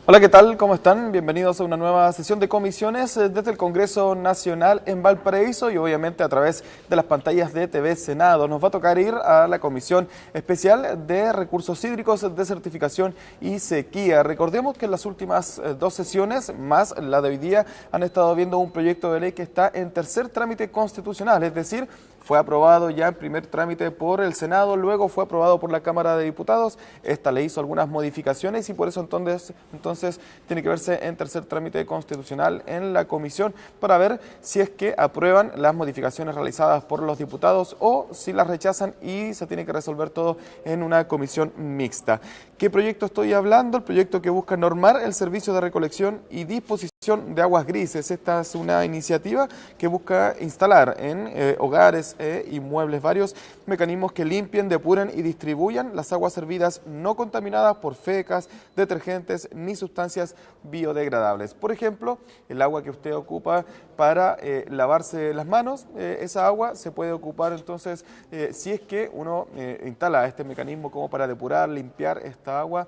Hola, ¿qué tal? ¿Cómo están? Bienvenidos a una nueva sesión de comisiones desde el Congreso Nacional en Valparaíso y obviamente a través de las pantallas de TV Senado. Nos va a tocar ir a la Comisión Especial de Recursos Hídricos, Desertificación y Sequía. Recordemos que en las últimas dos sesiones, más la de hoy día, han estado viendo un proyecto de ley que está en tercer trámite constitucional, es decir, fue aprobado ya en primer trámite por el Senado, luego fue aprobado por la Cámara de Diputados. Esta le hizo algunas modificaciones y por eso entonces tiene que verse en tercer trámite constitucional en la comisión para ver si es que aprueban las modificaciones realizadas por los diputados o si las rechazan y se tiene que resolver todo en una comisión mixta. ¿Qué proyecto estoy hablando? El proyecto que busca normar el servicio de recolección y disposición de aguas grises. Esta es una iniciativa que busca instalar en hogares e inmuebles varios mecanismos que limpien, depuren y distribuyan las aguas servidas no contaminadas por fecas, detergentes ni sustancias biodegradables. Por ejemplo, el agua que usted ocupa para lavarse las manos, esa agua se puede ocupar entonces si es que uno instala este mecanismo como para depurar, limpiar esta agua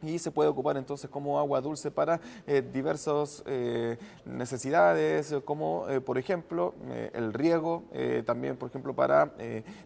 y se puede ocupar entonces como agua dulce para diversas necesidades, como por ejemplo el riego, también por ejemplo para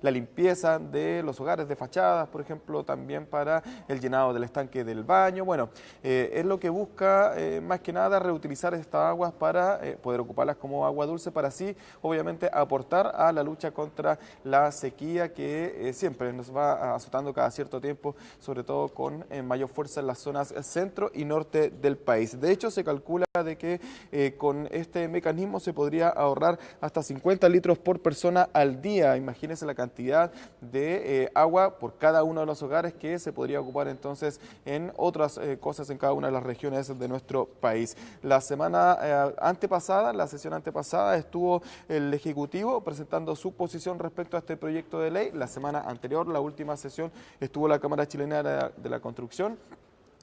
la limpieza de los hogares de fachadas, por ejemplo también para el llenado del estanque del baño. Bueno, es lo que busca más que nada reutilizar estas aguas para poder ocuparlas como agua dulce, para así obviamente aportar a la lucha contra la sequía que siempre nos va azotando cada cierto tiempo, sobre todo con mayor fuerza en las zonas centro y norte del país. De hecho, se calcula de que con este mecanismo se podría ahorrar hasta 50 litros por persona al día. Imagínense la cantidad de agua por cada uno de los hogares que se podría ocupar entonces en otras cosas en cada una de las regiones de nuestro país. La semana antepasada, la sesión antepasada, estuvo el Ejecutivo presentando su posición respecto a este proyecto de ley. La semana anterior, la última sesión, estuvo la Cámara Chilena de la Construcción,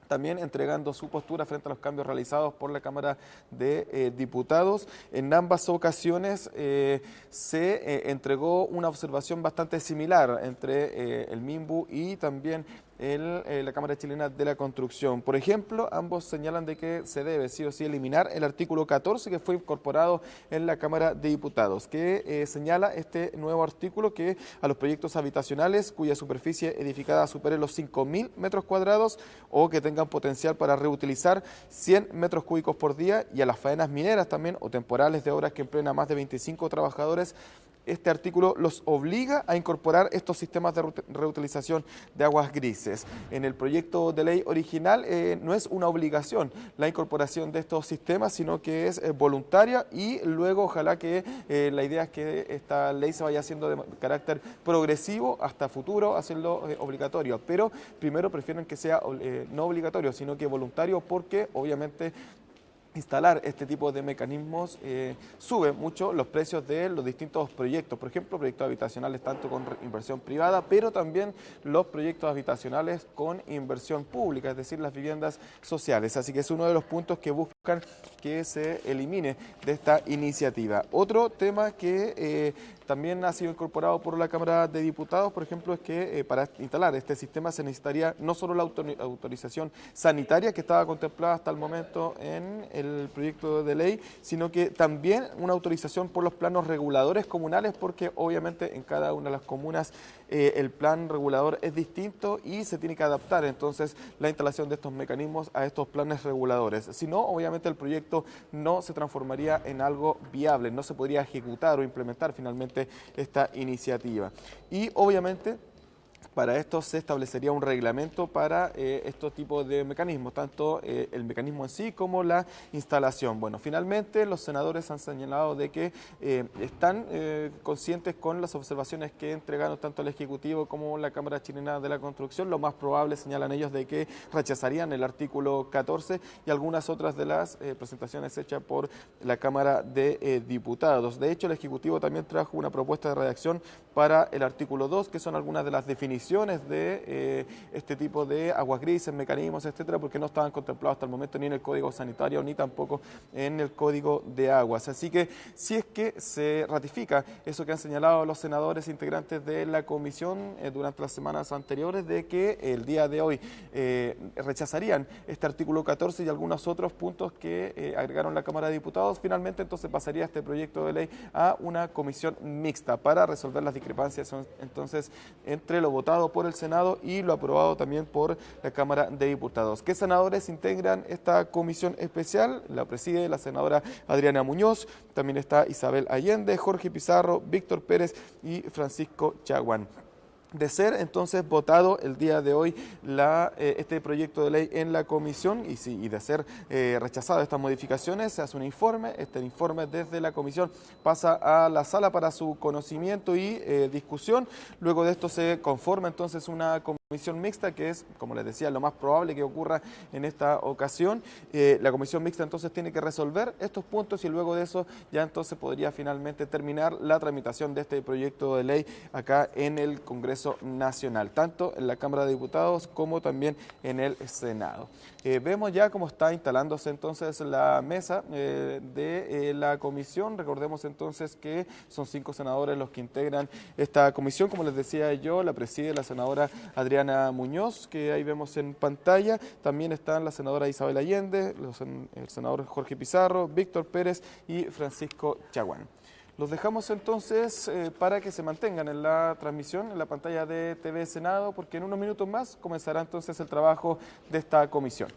también entregando su postura frente a los cambios realizados por la Cámara de Diputados. En ambas ocasiones se entregó una observación bastante similar entre el MIMBU y también la Cámara Chilena de la Construcción. Por ejemplo, ambos señalan de que se debe sí o sí eliminar el artículo 14 que fue incorporado en la Cámara de Diputados, que señala este nuevo artículo que a los proyectos habitacionales cuya superficie edificada supere los 5.000 metros cuadrados o que tengan potencial para reutilizar 100 metros cúbicos por día, y a las faenas mineras también o temporales de obras que empleen a más de 25 trabajadores, este artículo los obliga a incorporar estos sistemas de reutilización de aguas grises. En el proyecto de ley original no es una obligación la incorporación de estos sistemas, sino que es voluntaria, y luego ojalá que la idea es que esta ley se vaya haciendo de carácter progresivo hasta futuro, hacerlo obligatorio. Pero primero prefieren que sea no obligatorio, sino que voluntario, porque obviamente instalar este tipo de mecanismos sube mucho los precios de los distintos proyectos, por ejemplo, proyectos habitacionales tanto con inversión privada, pero también los proyectos habitacionales con inversión pública, es decir, las viviendas sociales. Así que es uno de los puntos que buscan que se elimine de esta iniciativa. Otro tema que también ha sido incorporado por la Cámara de Diputados, por ejemplo, es que para instalar este sistema se necesitaría no solo la autorización sanitaria que estaba contemplada hasta el momento en el proyecto de ley, sino que también una autorización por los planos reguladores comunales, porque obviamente en cada una de las comunas el plan regulador es distinto y se tiene que adaptar entonces la instalación de estos mecanismos a estos planes reguladores. Si no, obviamente el proyecto no se transformaría en algo viable, no se podría ejecutar o implementar finalmente esta iniciativa. Y obviamente para esto se establecería un reglamento para estos tipos de mecanismos, tanto el mecanismo en sí como la instalación. Bueno, finalmente los senadores han señalado de que están conscientes con las observaciones que entregaron tanto el Ejecutivo como la Cámara Chilena de la Construcción. Lo más probable, señalan ellos, de que rechazarían el artículo 14 y algunas otras de las presentaciones hechas por la Cámara de Diputados. De hecho, el Ejecutivo también trajo una propuesta de redacción para el artículo 2, que son algunas de las definiciones revisiones de este tipo de aguas grises, mecanismos, etcétera, porque no estaban contemplados hasta el momento ni en el Código Sanitario ni tampoco en el Código de Aguas. Así que si es que se ratifica eso que han señalado los senadores integrantes de la comisión durante las semanas anteriores, de que el día de hoy rechazarían este artículo 14 y algunos otros puntos que agregaron la Cámara de Diputados, finalmente entonces pasaría este proyecto de ley a una comisión mixta para resolver las discrepancias entonces entre lo votado por el Senado y lo aprobado también por la Cámara de Diputados. ¿Qué senadores integran esta comisión especial? La preside la senadora Adriana Muñoz, también está Isabel Allende, Jorge Pizarro, Víctor Pérez y Francisco Chaguán. De ser entonces votado el día de hoy este proyecto de ley en la comisión y de ser rechazado estas modificaciones, se hace un informe. Este informe desde la comisión pasa a la sala para su conocimiento y discusión. Luego de esto se conforma entonces una comisión mixta, que es, como les decía, lo más probable que ocurra en esta ocasión. La comisión mixta entonces tiene que resolver estos puntos y luego de eso ya entonces podría finalmente terminar la tramitación de este proyecto de ley acá en el Congreso Nacional, tanto en la Cámara de Diputados como también en el Senado. Vemos ya cómo está instalándose entonces la mesa de la comisión. Recordemos entonces que son 5 senadores los que integran esta comisión. Como les decía yo, la preside la senadora Adriana Muñoz, que ahí vemos en pantalla. También están la senadora Isabel Allende, el senador Jorge Pizarro, Víctor Pérez y Francisco Chaguán. Los dejamos entonces para que se mantengan en la transmisión, en la pantalla de TV Senado, porque en unos minutos más comenzará entonces el trabajo de esta comisión.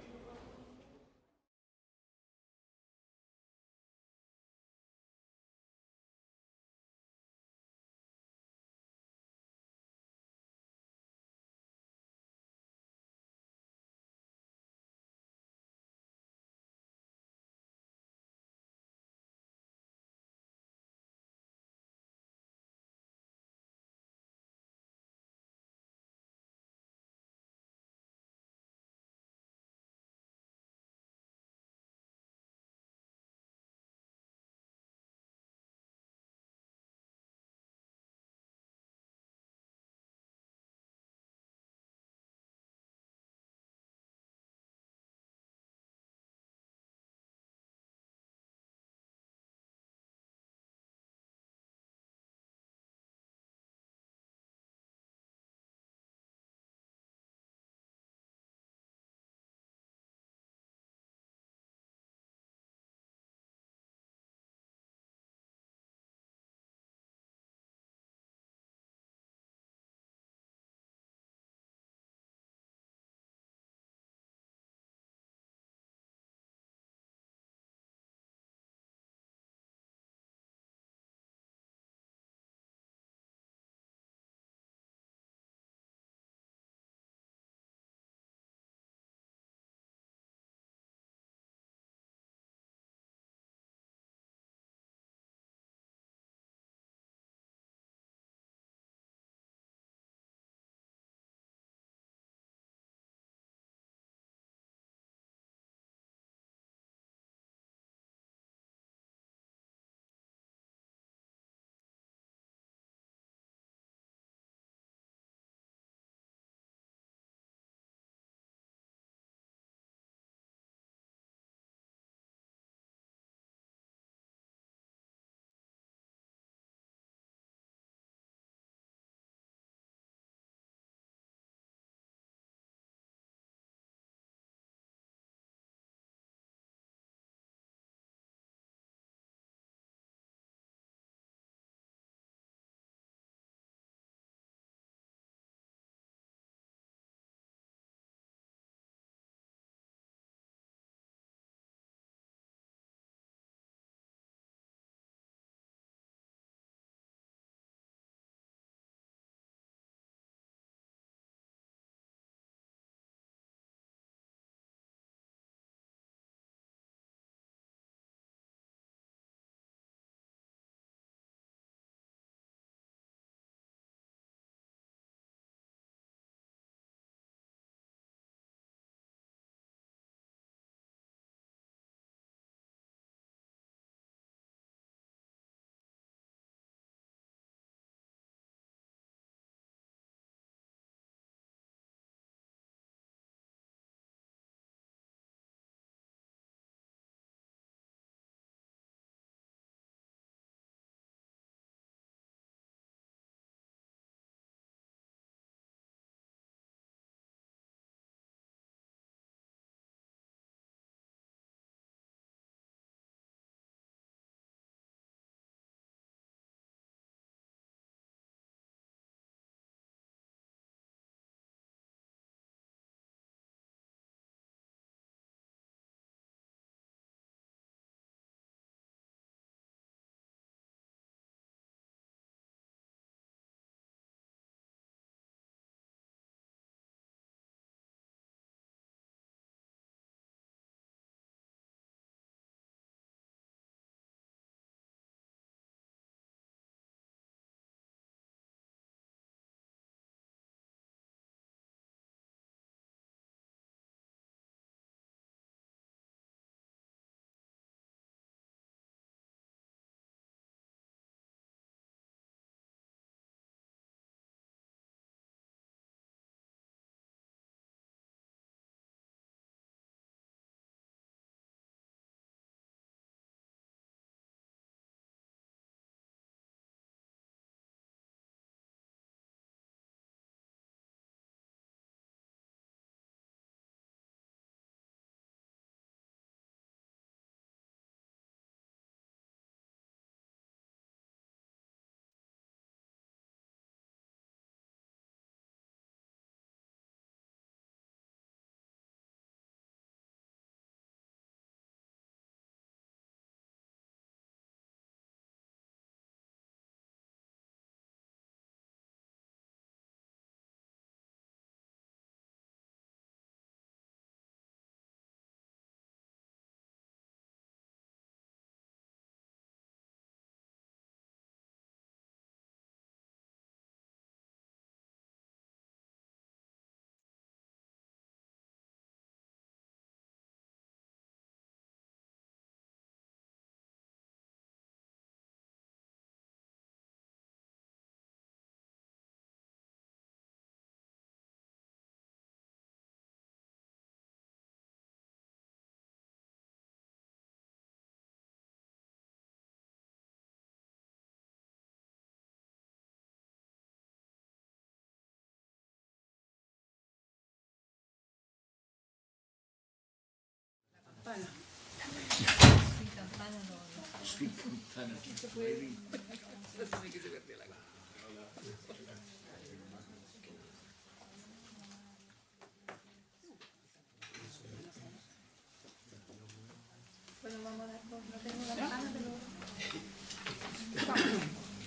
Bueno, vamos a dar por, no tengo la campana, pero...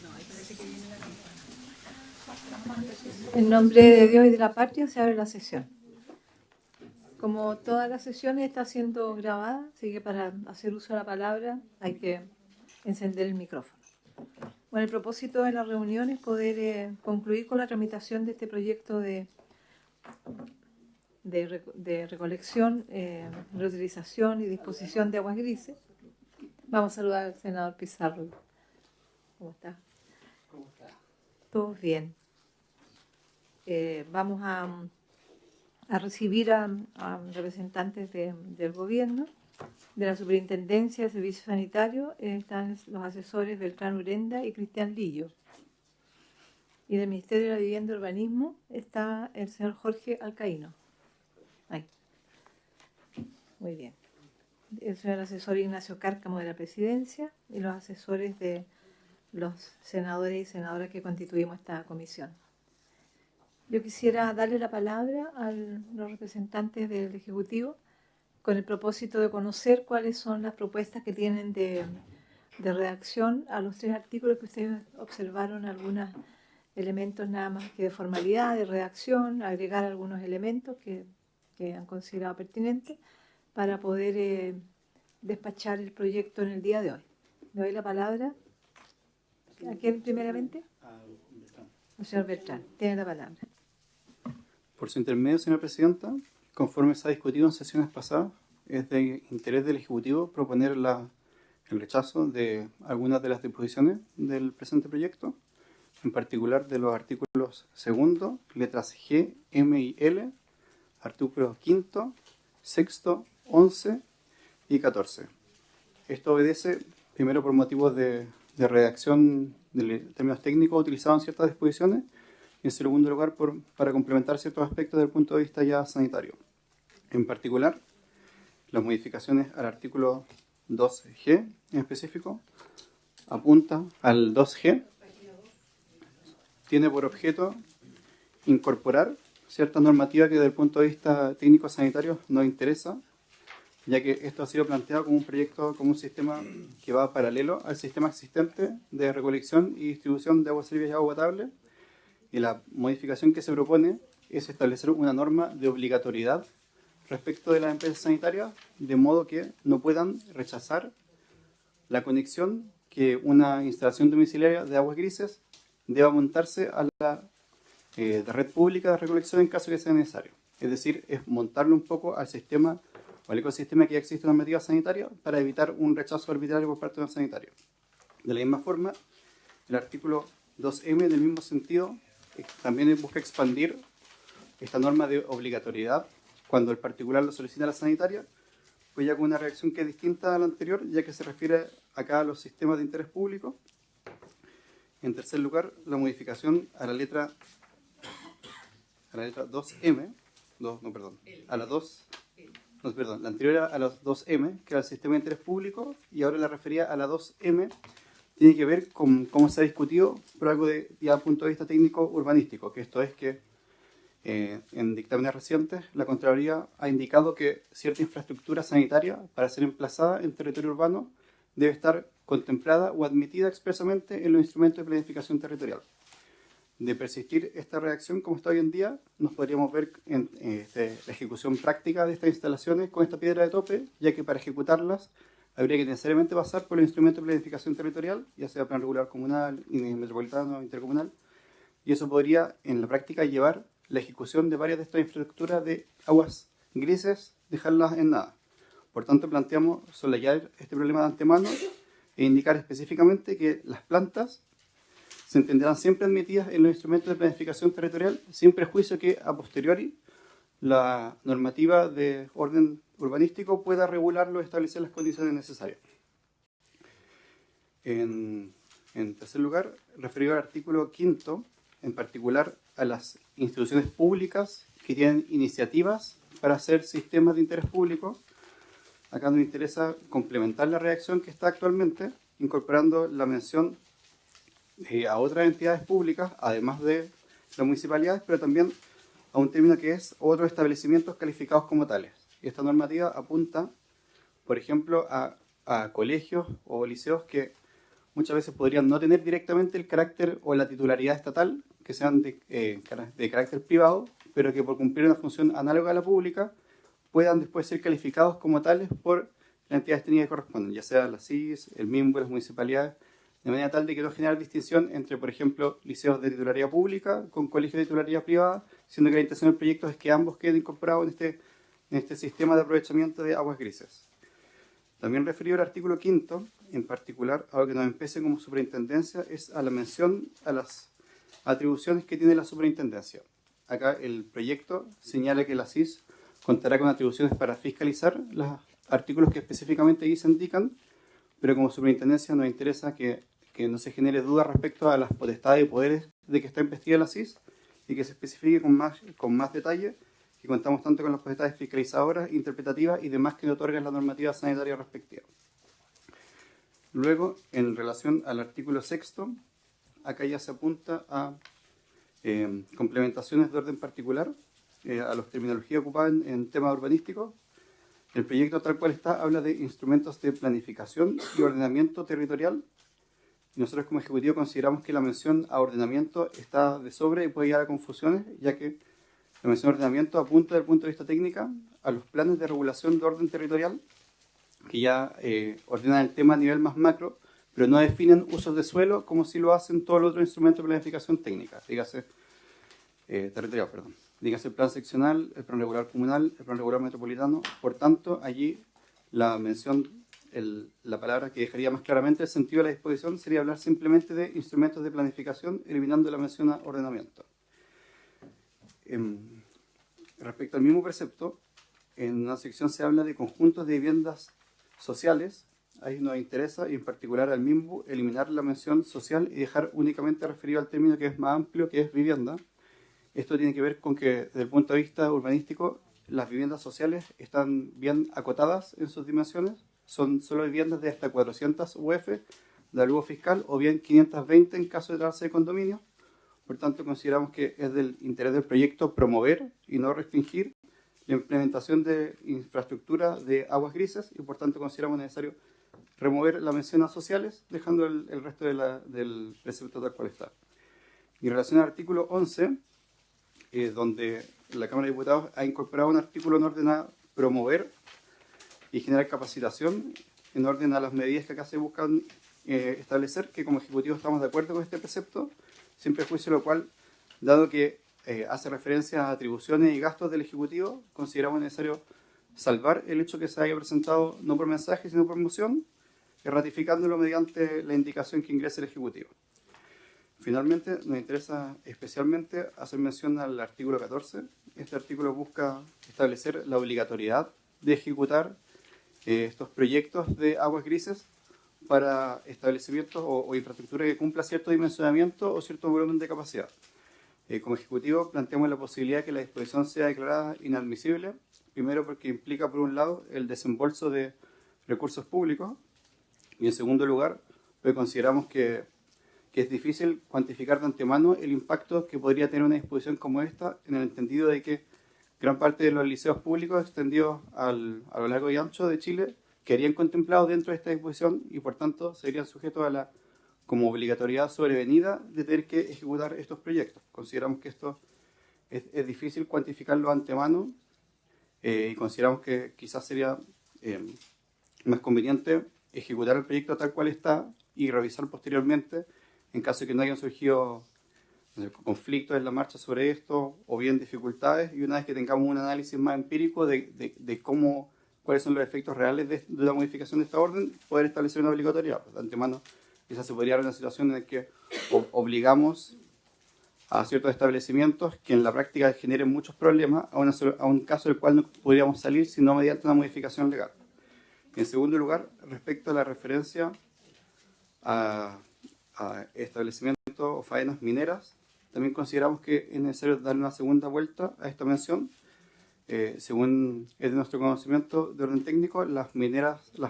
No, ahí parece que viene la campana. En nombre de Dios y de la patria se abre la sesión. Como todas las sesiones está siendo grabada, así que para hacer uso de la palabra hay que encender el micrófono. Bueno, el propósito de la reunión es poder concluir con la tramitación de este proyecto de recolección, reutilización y disposición de aguas grises. Vamos a saludar al senador Pizarro. ¿Cómo está? ¿Cómo está? Todos bien. Vamos a recibir a representantes del gobierno, de la Superintendencia de Servicios Sanitarios. Están los asesores Beltrán Urenda y Cristian Lillo. Y del Ministerio de la Vivienda y Urbanismo está el señor Jorge Alcaíno. Ahí. Muy bien. El señor asesor Ignacio Cárcamo de la Presidencia y los asesores de los senadores y senadoras que constituimos esta comisión. Yo quisiera darle la palabra a los representantes del Ejecutivo con el propósito de conocer cuáles son las propuestas que tienen de redacción a los 3 artículos que ustedes observaron, algunos elementos nada más que de formalidad, de redacción, agregar algunos elementos que han considerado pertinentes para poder despachar el proyecto en el día de hoy. Le doy la palabra. ¿A quién primeramente? Al señor Beltrán. Tiene la palabra. Por su intermedio, señora Presidenta, conforme se ha discutido en sesiones pasadas, es de interés del Ejecutivo proponer el rechazo de algunas de las disposiciones del presente proyecto, en particular de los artículos 2, letras G, M y L, artículos 5, 6, 11 y 14. Esto obedece, primero, por motivos de redacción de términos técnicos utilizados en ciertas disposiciones, y en segundo lugar para complementar ciertos aspectos desde el punto de vista ya sanitario. En particular, las modificaciones al artículo 2G en específico apunta al 2G, tiene por objeto incorporar cierta normativa que desde el punto de vista técnico-sanitario nos interesa, ya que esto ha sido planteado como un proyecto, como un sistema que va paralelo al sistema existente de recolección y distribución de aguas servidas y agua potable, y la modificación que se propone es establecer una norma de obligatoriedad respecto de las empresas sanitarias, de modo que no puedan rechazar la conexión que una instalación domiciliaria de aguas grises deba montarse a la de red pública de recolección en caso que sea necesario. Es decir, es montarlo un poco al sistema o al ecosistema que ya existe en normativa sanitaria para evitar un rechazo arbitrario por parte de los sanitarios. De la misma forma, el artículo 2M, del mismo sentido, también busca expandir esta norma de obligatoriedad cuando el particular lo solicita a la sanitaria, pues ya con una reacción que es distinta a la anterior, ya que se refiere acá a los sistemas de interés público. En tercer lugar, la modificación a la letra 2M, la anterior era a los 2M, que era el sistema de interés público, y ahora la refería a la 2M, tiene que ver con cómo se ha discutido por algo de ya punto de vista técnico urbanístico, que esto es que en dictámenes recientes la Contraloría ha indicado que cierta infraestructura sanitaria para ser emplazada en territorio urbano debe estar contemplada o admitida expresamente en los instrumentos de planificación territorial. De persistir esta redacción como está hoy en día, nos podríamos ver en la ejecución práctica de estas instalaciones con esta piedra de tope, ya que para ejecutarlas habría que necesariamente pasar por los instrumentos de planificación territorial, ya sea plan regular comunal, metropolitano, intercomunal, y eso podría en la práctica llevar la ejecución de varias de estas infraestructuras de aguas grises, dejarlas en nada. Por tanto, planteamos soslayar este problema de antemano e indicar específicamente que las plantas se entenderán siempre admitidas en los instrumentos de planificación territorial, sin prejuicio que a posteriori la normativa de orden urbanístico pueda regularlo y establecer las condiciones necesarias. En tercer lugar, referido al artículo 5, en particular a las instituciones públicas que tienen iniciativas para hacer sistemas de interés público, acá nos interesa complementar la redacción que está actualmente, incorporando la mención a otras entidades públicas, además de las municipalidades, pero también a un término que es otros establecimientos calificados como tales. Y esta normativa apunta, por ejemplo, a colegios o liceos que muchas veces podrían no tener directamente el carácter o la titularidad estatal, que sean de carácter privado, pero que por cumplir una función análoga a la pública puedan después ser calificados como tales por las entidades técnicas que corresponden, ya sea la CIS, el MIMBU, las municipalidades, de manera tal de que no generar distinción entre, por ejemplo, liceos de titularidad pública con colegios de titularidad privada, siendo que la intención del proyecto es que ambos queden incorporados en este sistema de aprovechamiento de aguas grises. También referido al artículo 5, en particular, a lo que nos empece como superintendencia, es a la mención a las atribuciones que tiene la superintendencia. Acá el proyecto señala que la CIS contará con atribuciones para fiscalizar los artículos que específicamente ahí se indican, pero como superintendencia nos interesa que no se genere duda respecto a las potestades y poderes de que está investigada la CIS y que se especifique con más detalle que contamos tanto con las potestades fiscalizadoras, interpretativas y demás que le otorgan la normativa sanitaria respectiva. Luego, en relación al artículo 6, acá ya se apunta a complementaciones de orden particular, a las terminologías ocupadas en temas urbanísticos. El proyecto tal cual está habla de instrumentos de planificación y ordenamiento territorial. Y nosotros como Ejecutivo consideramos que la mención a ordenamiento está de sobre y puede llevar a confusiones, ya que la mención a ordenamiento apunta desde el punto de vista técnico a los planes de regulación de orden territorial, que ya ordenan el tema a nivel más macro, pero no definen usos de suelo como si lo hacen todos los otros instrumentos de planificación técnica, dígase territorial, perdón. Dígase el plan seccional, el plan regular comunal, el plan regular metropolitano. Por tanto, allí la mención, la palabra que dejaría más claramente el sentido de la disposición sería hablar simplemente de instrumentos de planificación, eliminando la mención a ordenamiento. Respecto al mismo precepto, en una sección se habla de conjuntos de viviendas sociales. Ahí nos interesa, y en particular al MIMBU, eliminar la mención social y dejar únicamente referido al término que es más amplio, que es vivienda. Esto tiene que ver con que, desde el punto de vista urbanístico, las viviendas sociales están bien acotadas en sus dimensiones. Son solo viviendas de hasta 400 UF de algo fiscal, o bien 520 en caso de tratarse de condominio. Por tanto, consideramos que es del interés del proyecto promover y no restringir la implementación de infraestructura de aguas grises, y por tanto consideramos necesario remover la mención a sociales, dejando el resto del precepto tal cual está. Y en relación al artículo 11, donde la Cámara de Diputados ha incorporado un artículo en orden a promover y generar capacitación en orden a las medidas que acá se buscan establecer, que como Ejecutivo estamos de acuerdo con este precepto, sin prejuicio, lo cual, dado que hace referencia a atribuciones y gastos del Ejecutivo, consideramos necesario salvar el hecho que se haya presentado no por mensaje, sino por moción, ratificándolo mediante la indicación que ingrese el Ejecutivo. Finalmente, nos interesa especialmente hacer mención al artículo 14. Este artículo busca establecer la obligatoriedad de ejecutar estos proyectos de aguas grises para establecimientos o infraestructura que cumpla cierto dimensionamiento o cierto volumen de capacidad. Como Ejecutivo planteamos la posibilidad de que la disposición sea declarada inadmisible, primero porque implica, por un lado, el desembolso de recursos públicos, y en segundo lugar, porque consideramos que es difícil cuantificar de antemano el impacto que podría tener una disposición como esta, en el entendido de que gran parte de los liceos públicos extendidos a lo largo y ancho de Chile quedarían contemplados dentro de esta disposición y por tanto serían sujetos a la como obligatoriedad sobrevenida de tener que ejecutar estos proyectos. Consideramos que esto es difícil cuantificarlo de antemano y consideramos que quizás sería más conveniente ejecutar el proyecto tal cual está y revisar posteriormente en caso de que no hayan surgido conflictos en la marcha sobre esto o bien dificultades, y una vez que tengamos un análisis más empírico de cuáles son los efectos reales de la modificación de esta orden, poder establecer una obligatoriedad. De antemano, quizás se podría dar una situación en la que obligamos a ciertos establecimientos que en la práctica generen muchos problemas a un caso del cual no podríamos salir sino mediante una modificación legal. En segundo lugar, respecto a la referencia a establecimientos o faenas mineras, también consideramos que es necesario darle una segunda vuelta a esta mención, Según es de nuestro conocimiento de orden técnico, las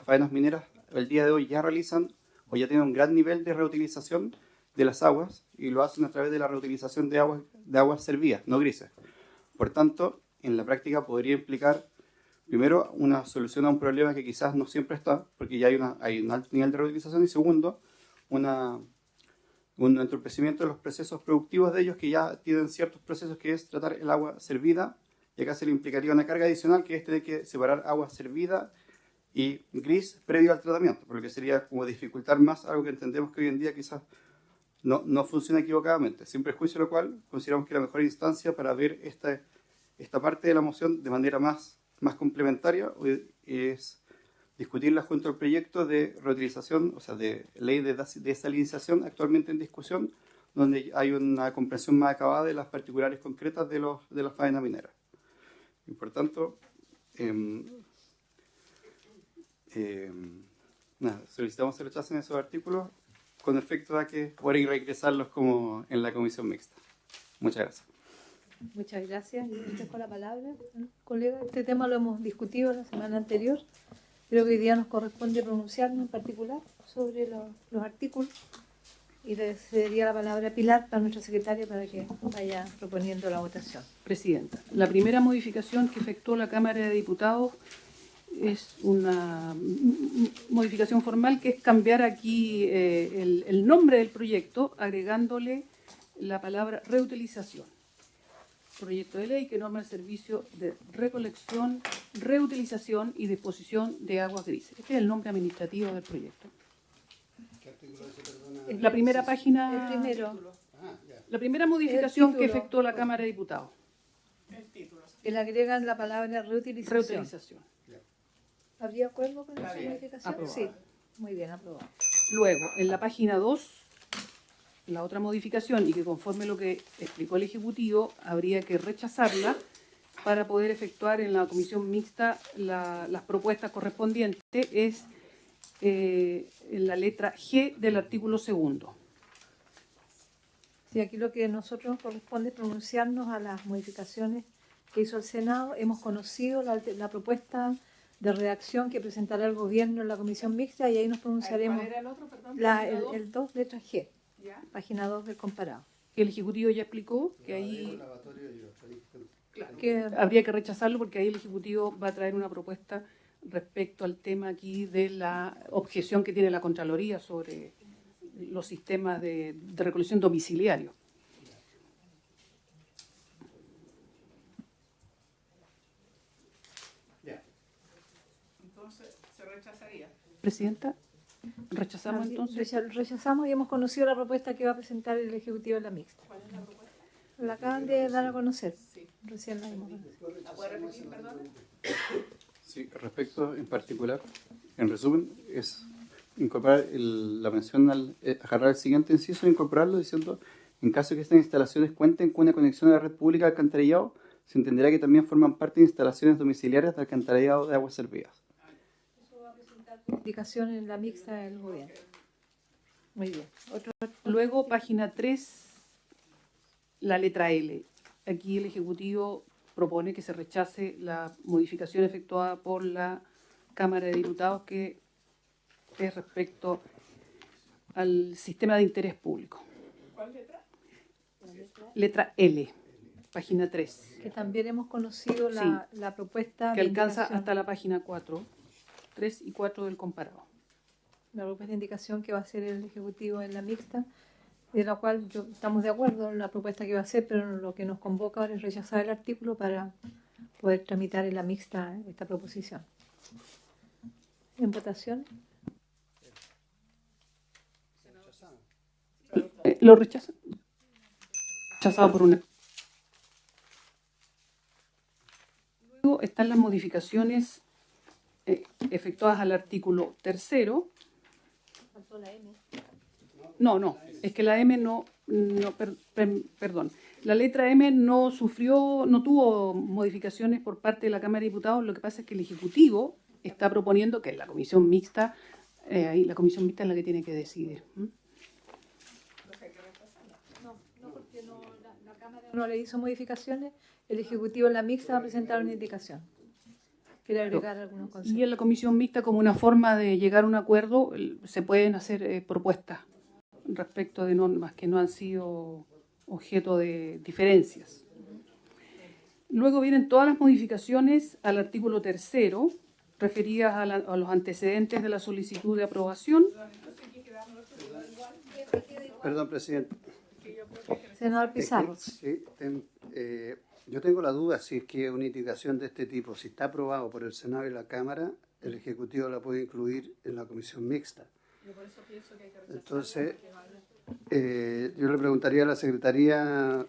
faenas mineras el día de hoy ya realizan o ya tienen un gran nivel de reutilización de las aguas y lo hacen a través de la reutilización de aguas servidas, no grises. Por tanto, en la práctica podría implicar, primero, una solución a un problema que quizás no siempre está, porque ya hay un alto nivel de reutilización, y segundo, un entorpecimiento de los procesos productivos de ellos, que ya tienen ciertos procesos que es tratar el agua servida, y acá se le implicaría una carga adicional, que es tener que separar agua servida y gris previo al tratamiento, porque sería como dificultar más algo que entendemos que hoy en día quizás no funciona equivocadamente, sin prejuicio, lo cual consideramos que la mejor instancia para ver esta parte de la moción de manera más complementaria es discutirla junto al proyecto de reutilización, o sea, de ley de desalinización actualmente en discusión, donde hay una comprensión más acabada de las particulares concretas de las faenas mineras. Y por tanto, solicitamos que se rechacen esos artículos con efecto a que puedan regresarlos como en la comisión mixta. Muchas gracias. Muchas gracias. Yo dejo la palabra, colega. Este tema lo hemos discutido la semana anterior. Creo que hoy día nos corresponde pronunciarnos en particular sobre los artículos. Y le cedería la palabra a Pilar, a nuestra secretaria, para que vaya proponiendo la votación. Presidenta, la primera modificación que efectuó la Cámara de Diputados es una modificación formal, que es cambiar aquí el nombre del proyecto, agregándole la palabra reutilización. Proyecto de ley que norma el servicio de recolección, reutilización y disposición de aguas grises. Este es el nombre administrativo del proyecto. ¿Qué artículo es ese, perdona? La primera página. El primero. La primera modificación que efectuó la Cámara de Diputados. Que le agregan la palabra reutilización. Reutilización. ¿Habría acuerdo con esa modificación? Aprobado. Sí. Muy bien, aprobado. Luego, en la página 2, la otra modificación, y que conforme lo que explicó el Ejecutivo, habría que rechazarla para poder efectuar en la comisión mixta las propuestas correspondientes, es en la letra G del artículo 2. Sí, aquí lo que a nosotros nos corresponde es pronunciarnos a las modificaciones que hizo el Senado. Hemos conocido la propuesta de redacción que presentará el Gobierno en la comisión mixta y ahí nos pronunciaremos. ¿Cuál era el otro, perdón? El 2, letra G, ¿Ya? página 2 del comparado. Que el Ejecutivo ya explicó que ahí Que habría que rechazarlo porque ahí el Ejecutivo va a traer una propuesta respecto al tema aquí de la objeción que tiene la Contraloría sobre los sistemas de recolección domiciliario. Entonces, se rechazaría. Presidenta, ¿rechazamos entonces? rechazamos y hemos conocido la propuesta que va a presentar el Ejecutivo en la mixta. ¿Cuál es la propuesta? La acaban de dar a conocer. Sí. Recién la hemos conocido. ¿La puede repetir, perdón? Sí, respecto en particular, en resumen, es incorporar la mención agarrar el siguiente inciso e incorporarlo diciendo: en caso de que estas instalaciones cuenten con una conexión a la red pública de alcantarillado, se entenderá que también forman parte de instalaciones domiciliarias de alcantarillado de aguas servidas. Eso va a presentar indicación en la mixta del Gobierno. Muy bien. Luego, página 3, la letra L. Aquí el Ejecutivo propone que se rechace la modificación efectuada por la Cámara de Diputados, que es respecto al sistema de interés público. ¿Cuál letra? Letra L, página 3, Que también hemos conocido la propuesta que de alcanza indicación. hasta la página 4, 3 y 4 del comparado. La propuesta de indicación que va a hacer el Ejecutivo en la mixta, de la cual estamos de acuerdo en la propuesta que va a hacer, pero lo que nos convoca ahora es rechazar el artículo para poder tramitar en la mixta esta proposición. ¿En votación? ¿Lo rechazan? Rechazado por una. Luego están las modificaciones efectuadas al artículo 3. Faltó la M. No, es que la M perdón. La letra M no tuvo modificaciones por parte de la Cámara de Diputados. Lo que pasa es que el Ejecutivo está proponiendo que la comisión mixta, ahí la comisión mixta es la que tiene que decidir. No, porque la Cámara no le hizo modificaciones El Ejecutivo en la mixta va a presentar una indicación. ¿Quiere agregar algunos conceptos? Y en la comisión mixta, como una forma de llegar a un acuerdo, se pueden hacer propuestas respecto de normas que no han sido objeto de diferencias. Luego vienen todas las modificaciones al artículo 3º, referidas a los antecedentes de la solicitud de aprobación. Perdón, presidente. Senador Pizarro. Sí, yo tengo la duda si es que una indicación de este tipo, si está aprobado por el Senado y la Cámara, el Ejecutivo la puede incluir en la comisión mixta. Entonces, yo le preguntaría a la Secretaría,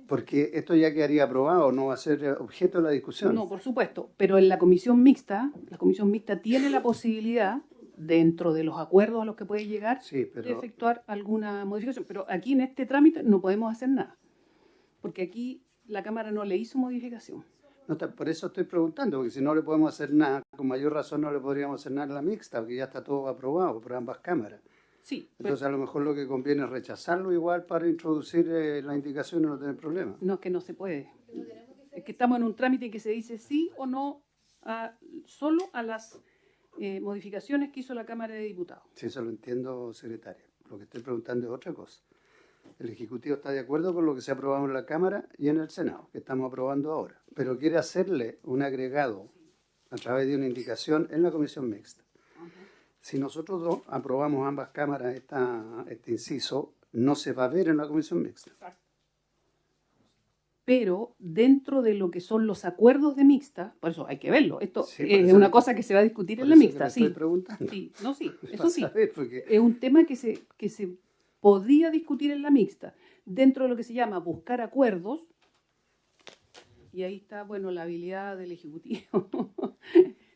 porque esto ya quedaría aprobado, no va a ser objeto de la discusión. No, por supuesto, pero en la comisión mixta tiene la posibilidad, dentro de los acuerdos a los que puede llegar, Sí, de pero efectuar alguna modificación. Pero aquí en este trámite no podemos hacer nada, porque aquí la Cámara no le hizo modificación. no está- por eso estoy preguntando, porque si no le podemos hacer nada, con mayor razón no le podríamos hacer nada en la mixta, porque ya está todo aprobado por ambas cámaras. Sí, pero Entonces a lo mejor lo que conviene es rechazarlo igual para introducir la indicación y no tener problema. no es que no se puede. Es que estamos en un trámite que se dice sí o no solo a las modificaciones que hizo la Cámara de Diputados. Sí, eso lo entiendo, secretaria. Lo que estoy preguntando es otra cosa. El Ejecutivo está de acuerdo con lo que se ha aprobado en la Cámara y en el Senado, que estamos aprobando ahora, pero quiere hacerle un agregado a través de una indicación en la comisión mixta. Si nosotros dos aprobamos ambas cámaras este inciso, no se va a ver en la comisión mixta. Pero dentro de lo que son los acuerdos de mixta, por eso hay que verlo. Esto Sí, por es eso una le- cosa que se va a discutir Por en la eso que mixta, le sí. estoy preguntando. Sí, no, sí, eso Para sí. saber, porque Es un tema que se podría discutir en la mixta, dentro de lo que se llama buscar acuerdos, y ahí está, bueno, la habilidad del Ejecutivo Nosotros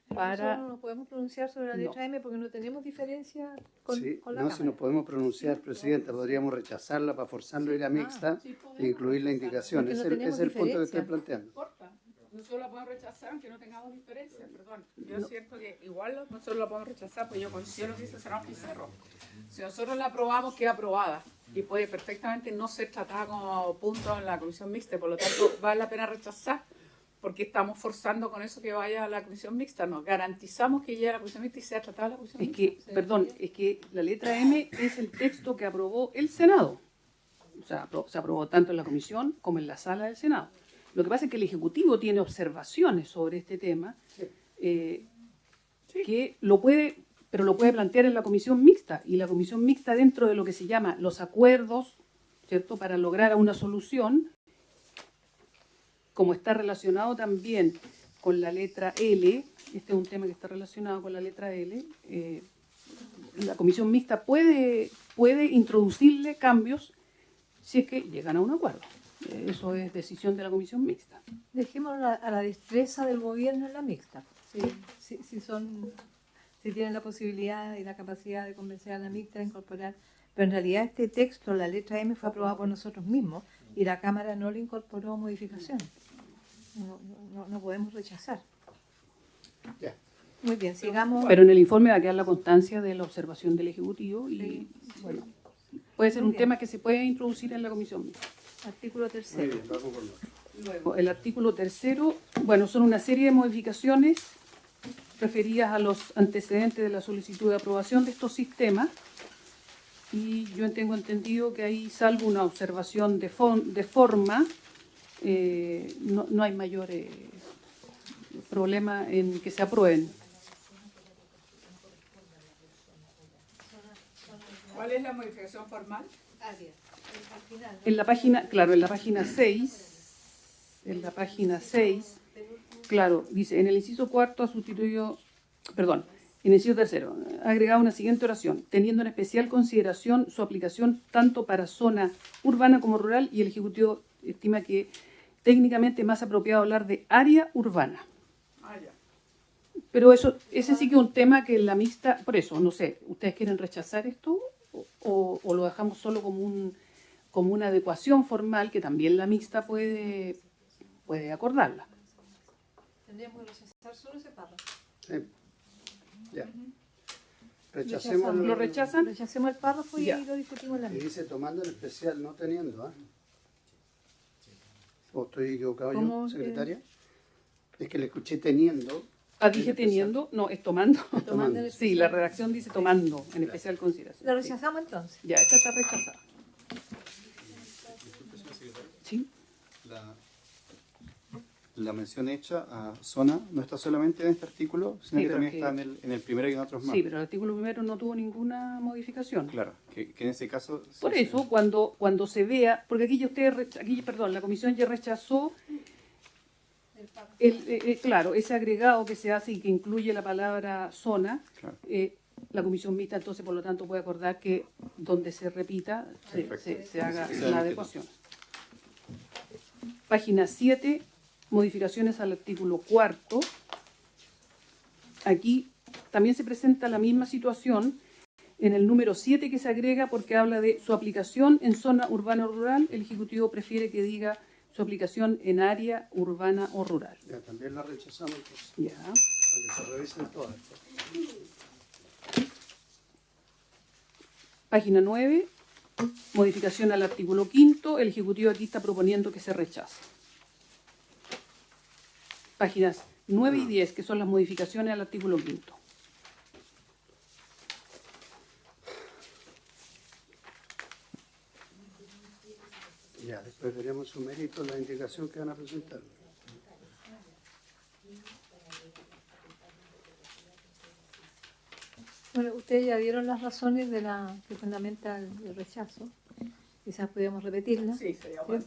para... no nos podemos pronunciar sobre la letra M porque no tenemos diferencia con, sí, con la no, Cámara. si nos podemos pronunciar, Presidenta, podríamos rechazarla para forzarlo a ir a mixta e incluir la indicación. Porque no Ese es tenemos el punto que estoy diferencia. planteando. importa. Nosotros la podemos rechazar aunque no tengamos diferencia, perdón. Yo es cierto que igual nosotros la podemos rechazar, pues yo considero lo que dice el senador Pizarro. Si nosotros la aprobamos, queda aprobada y puede perfectamente no ser tratada como punto en la comisión mixta. Por lo tanto, vale la pena rechazar porque estamos forzando con eso que vaya a la comisión mixta. Nos garantizamos que llegue a la comisión mixta y sea tratada en la comisión Es mixta. que, perdón, es que la letra M es el texto que aprobó el Senado. O sea, se aprobó tanto en la comisión como en la sala del Senado. Lo que pasa es que el Ejecutivo tiene observaciones sobre este tema, que lo puede, pero lo puede plantear en la comisión mixta. Y la comisión mixta, dentro de lo que se llama los acuerdos, ¿cierto?, para lograr una solución, como está relacionado también con la letra L, este es un tema que está relacionado con la letra L, la comisión mixta puede introducirle cambios si es que llegan a un acuerdo. Eso es decisión de la comisión mixta. Dejémoslo a la destreza del gobierno en la mixta. Si tienen la posibilidad y la capacidad de convencer a la mixta de incorporar. Pero en realidad este texto, la letra M, fue aprobado por nosotros mismos y la Cámara no le incorporó modificaciones. No podemos rechazar. Ya. Muy bien, sigamos. Pero en el informe va a quedar la constancia de la observación del Ejecutivo y, bueno, puede ser Muy un bien. tema que se puede introducir en la comisión mixta. Artículo Muy 3. bien, vamos con otro. Luego, el artículo 3º, bueno, son una serie de modificaciones referidas a los antecedentes de la solicitud de aprobación de estos sistemas. Y yo tengo entendido que ahí, salvo una observación de forma, no hay mayor problema en que se aprueben. ¿Cuál es la modificación formal? En la página, claro, en la página 6, claro, dice, en el inciso cuarto ha sustituido, perdón, en el inciso tercero, ha agregado una siguiente oración, teniendo en especial consideración su aplicación tanto para zona urbana como rural, y el Ejecutivo estima que técnicamente es más apropiado hablar de área urbana. Ah, ya. Pero ese sí que es un tema que en la mixta, por eso, no sé, ¿ustedes quieren rechazar esto o lo dejamos solo como una adecuación formal que también la mixta puede acordarla? Tendríamos que rechazar solo ese párrafo. Sí. Ya. Rechacemos ¿Lo rechazan? Rechacemos el párrafo y Ya. lo discutimos en la Y mixta. dice tomando en especial, no teniendo, ¿ah? ¿O estoy equivocado ¿Cómo, yo, secretaria? Es que le escuché teniendo. Ah, dije teniendo, no, es tomando. Tomando en Sí, la redacción dice tomando, en especial consideración. ¿La Sí. rechazamos entonces? Ya, esta está rechazada. Sí. La mención hecha a zona no está solamente en este artículo, sino Sí, que pero también que- está en el primero y en otros más. Sí, pero el artículo primero no tuvo ninguna modificación. Claro, que en ese caso... sí, Por sí. eso, cuando se vea, porque aquí la comisión ya rechazó claro, ese agregado que se hace y que incluye la palabra zona, Claro. la comisión mixta entonces por lo tanto puede acordar que donde se repita se haga la adecuación. Página 7, modificaciones al artículo 4. Aquí también se presenta la misma situación en el número 7 que se agrega porque habla de su aplicación en zona urbana o rural. El Ejecutivo prefiere que diga su aplicación en área urbana o rural. Ya, también la rechazamos entonces, Ya. para que se revisen todas. Página 9, modificación al artículo 5. El Ejecutivo aquí está proponiendo que se rechace. Páginas 9 y 10, que son las modificaciones al artículo 5. Ya, después veremos su mérito, la indicación que van a presentar. Bueno, ustedes ya vieron las razones que fundamenta el rechazo. Quizás podríamos repetirlas. Sí, sería bueno,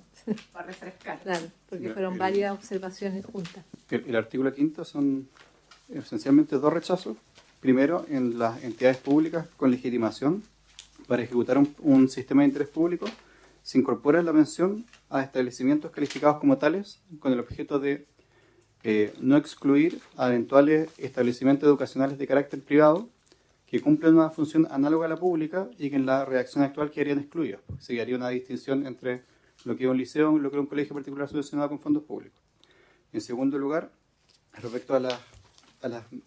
para refrescar. Claro, porque Ya, fueron varias observaciones juntas. El artículo 5 son esencialmente dos rechazos. Primero, en las entidades públicas con legitimación para ejecutar un sistema de interés público, se incorpora la mención a establecimientos calificados como tales con el objeto de no excluir a eventuales establecimientos educacionales de carácter privado que cumplen una función análoga a la pública y que en la redacción actual quedarían excluidos. Se haría una distinción entre lo que es un liceo y lo que es un colegio particular subvencionado con fondos públicos. En segundo lugar, respecto a la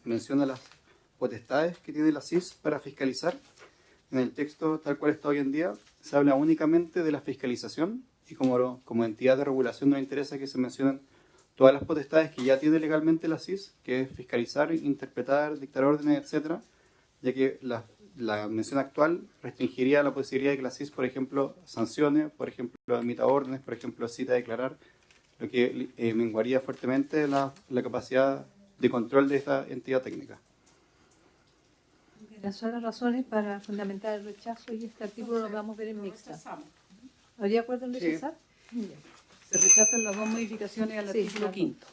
mención a las potestades que tiene la CIS para fiscalizar, en el texto tal cual está hoy en día, se habla únicamente de la fiscalización y como entidad de regulación nos interesa que se mencionen todas las potestades que ya tiene legalmente la CIS, que es fiscalizar, interpretar, dictar órdenes, etcétera, ya que la mención actual restringiría la posibilidad de que la CIS, por ejemplo, sancione, por ejemplo, emita órdenes, por ejemplo, cita a declarar, lo que menguaría fuertemente la capacidad de control de esta entidad técnica. Esas son las razones para fundamentar el rechazo y este artículo lo vamos a ver en mixta. Rechazamos. ¿Habría acuerdo en Sí. rechazar? Se rechazan las dos modificaciones al Sí, artículo las dos. 5.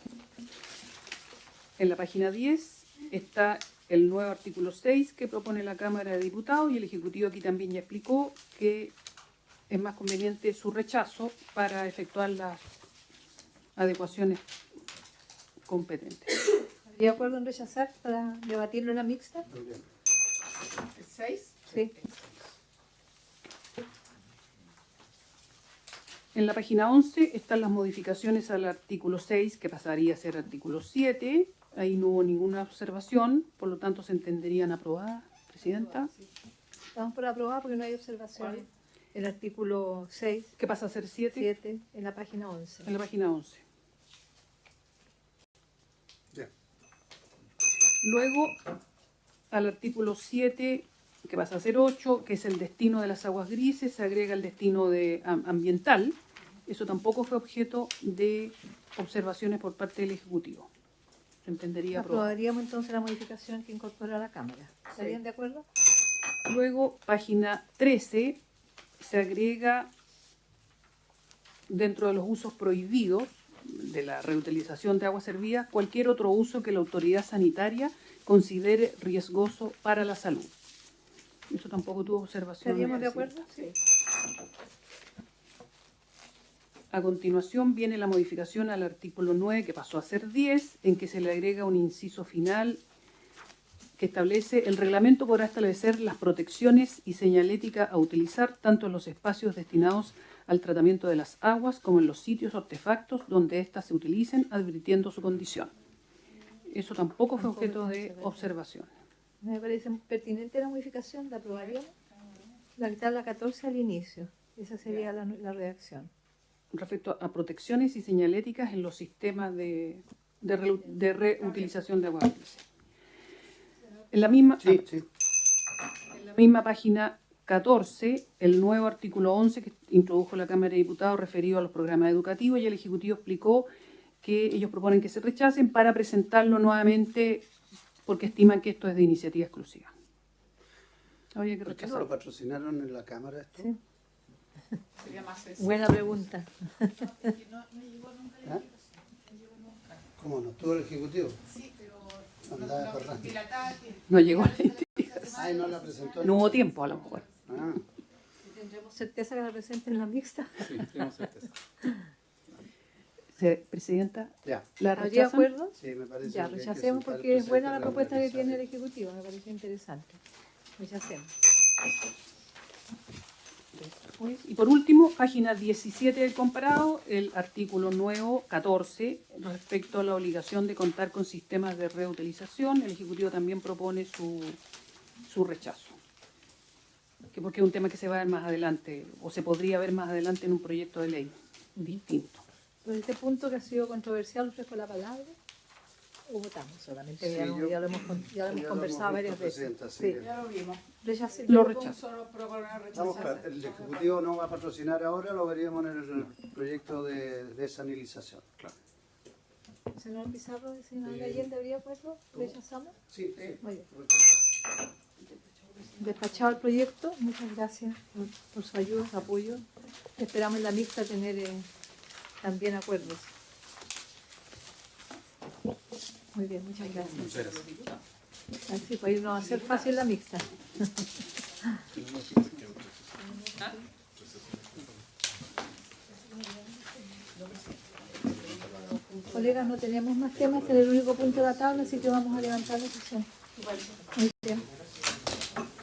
En la página 10 está el nuevo artículo 6 que propone la Cámara de Diputados y el Ejecutivo aquí también ya explicó que es más conveniente su rechazo para efectuar las adecuaciones competentes. ¿Habría acuerdo en rechazar para debatirlo en la mixta? ¿El 6? Sí. En la página 11 están las modificaciones al artículo 6, que pasaría a ser artículo 7. Ahí no hubo ninguna observación, por lo tanto se entenderían aprobadas, Presidenta. Estamos por aprobar porque no hay observaciones. El artículo 6, ¿Qué pasa a ser 7? 7, en la página 11. En la página 11. Ya. Luego, al artículo 7, que pasa a ser 8, que es el destino de las aguas grises, se agrega el destino ambiental. Eso tampoco fue objeto de observaciones por parte del Ejecutivo. Se entendería aprobado. Aprobaríamos entonces la modificación que incorpora la Cámara. ¿Estarían de acuerdo? Luego, página 13, se agrega dentro de los usos prohibidos de la reutilización de aguas servidas cualquier otro uso que la autoridad sanitaria considere riesgoso para la salud. Eso tampoco tuvo observación. ¿Estaríamos de acuerdo? Sí. A continuación viene la modificación al artículo 9, que pasó a ser 10, en que se le agrega un inciso final que establece: el reglamento podrá establecer las protecciones y señalética a utilizar tanto en los espacios destinados al tratamiento de las aguas como en los sitios o artefactos donde éstas se utilicen, advirtiendo su condición. Eso tampoco fue objeto de observación. Me parece pertinente la modificación, la aprobaríamos. La que está en la 14 al inicio. Esa sería la redacción. respecto a protecciones y señaléticas en los sistemas de reutilización de agua dulce. En la misma, Sí, sí. en la misma página 14, el nuevo artículo 11 que introdujo la Cámara de Diputados referido a los programas educativos, y el Ejecutivo explicó que ellos proponen que se rechacen para presentarlo nuevamente porque estiman que esto es de iniciativa exclusiva. Había que ¿Por qué no rechazar. lo patrocinaron en la Cámara esto? Sí. Sería más sencillo. Buena pregunta. ¿Ah? ¿Cómo no? ¿Tuvo el Ejecutivo? Sí, pero Andaba corriendo. dilatada. No llegó la investigación. Ay, no la presentó. No hubo tiempo, a lo mejor. Ah, ¿Tendremos certeza que la presente en la mixta? Sí, tenemos certeza. Presidenta, Ya. ¿la ¿Habría rechazan? acuerdo? sí, me parece Ya, que hay que rechacemos sentar porque es buena presente la propuesta que realizar. tiene el Ejecutivo, me parece interesante. Rechacemos. Después, y por último, página 17 del comparado, el artículo nuevo 14, respecto a la obligación de contar con sistemas de reutilización. El Ejecutivo también propone su rechazo. Porque es un tema que se va a ver más adelante, o se podría ver más adelante en un proyecto de ley distinto. Pero este punto que ha sido controversial, ofrezco la palabra. ¿O votamos solamente? Sí, ya, yo- ya lo hemos conversado varias veces. Presidenta, así que- Ya lo vimos. Rechace- Lo Un rechazo. solo proponer Vamos, rechazar. el Ejecutivo no va a patrocinar ahora, lo veríamos en el proyecto de desanilización. Claro. Señor Pizarro, señor Allende, ¿habría acuerdo? ¿Rechazamos? Sí, Muy bien. Despachado el proyecto, muchas gracias por su ayuda, su apoyo. Esperamos en la mixta tener también acuerdos. Muy bien, muchas gracias. Así, para irnos a hacer fácil la mixta. Colegas, no tenemos más temas, este es el único punto de la tabla, así que vamos a levantar la sesión. Muy bien.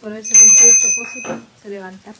Por haberse cumplido el propósito, se levanta.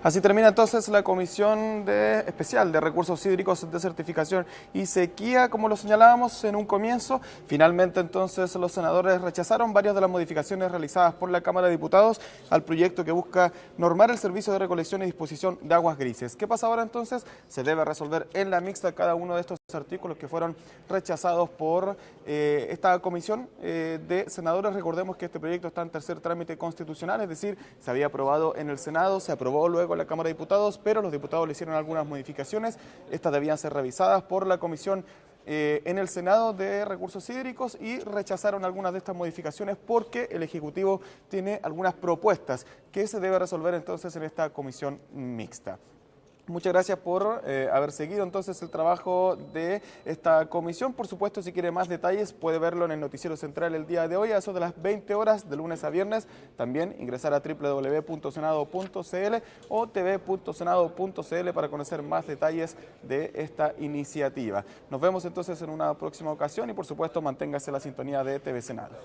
Así termina entonces la Comisión Especial de Recursos Hídricos de Certificación y Sequía, como lo señalábamos en un comienzo. Finalmente entonces los senadores rechazaron varias de las modificaciones realizadas por la Cámara de Diputados al proyecto que busca normar el servicio de recolección y disposición de aguas grises. ¿Qué pasa ahora entonces? Se debe resolver en la mixta cada uno de estos artículos que fueron rechazados por esta comisión de senadores. Recordemos que este proyecto está en tercer trámite constitucional, es decir, se había aprobado en el Senado, se aprobó luego en la Cámara de Diputados, pero los diputados le hicieron algunas modificaciones. Estas debían ser revisadas por la comisión en el Senado de Recursos Hídricos y rechazaron algunas de estas modificaciones porque el Ejecutivo tiene algunas propuestas que se debe resolver entonces en esta comisión mixta. Muchas gracias por haber seguido entonces el trabajo de esta comisión. Por supuesto, si quiere más detalles puede verlo en el Noticiero Central el día de hoy a eso de las 20 horas de lunes a viernes. También ingresar a www.senado.cl o tv.senado.cl para conocer más detalles de esta iniciativa. Nos vemos entonces en una próxima ocasión y por supuesto manténgase la sintonía de TV Senado.